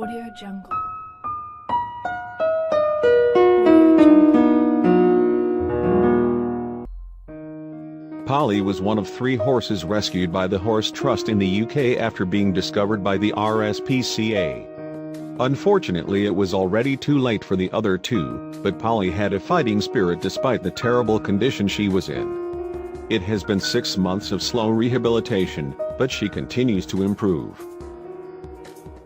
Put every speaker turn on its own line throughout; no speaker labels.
Audio Jungle. Audio Jungle.
Polly was one of 3 horses rescued by the Horse Trust in the UK after being discovered by the RSPCA. Unfortunately, it was already too late for the other 2, but Polly had a fighting spirit despite the terrible condition she was in. It has been 6 months of slow rehabilitation, but she continues to improve.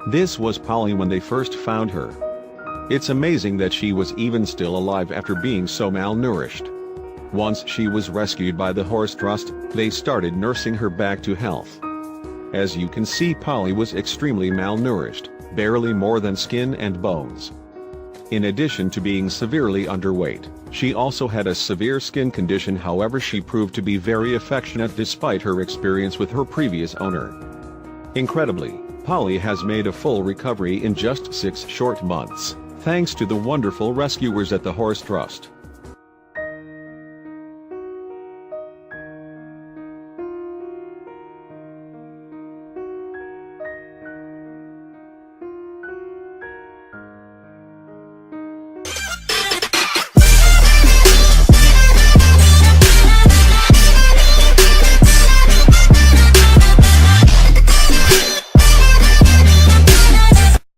This was Polly when they first found her. It's amazing that she was even still alive after being so malnourished. Once she was rescued by the Horse Trust, they started nursing her back to health. As you can see, Polly was extremely malnourished, barely more than skin and bones. In addition to being severely underweight, she also had a severe skin condition. However, she proved to be very affectionate despite her experience with her previous owner. Incredibly, Polly has made a full recovery in just 6 short months, thanks to the wonderful rescuers at the Horse Trust.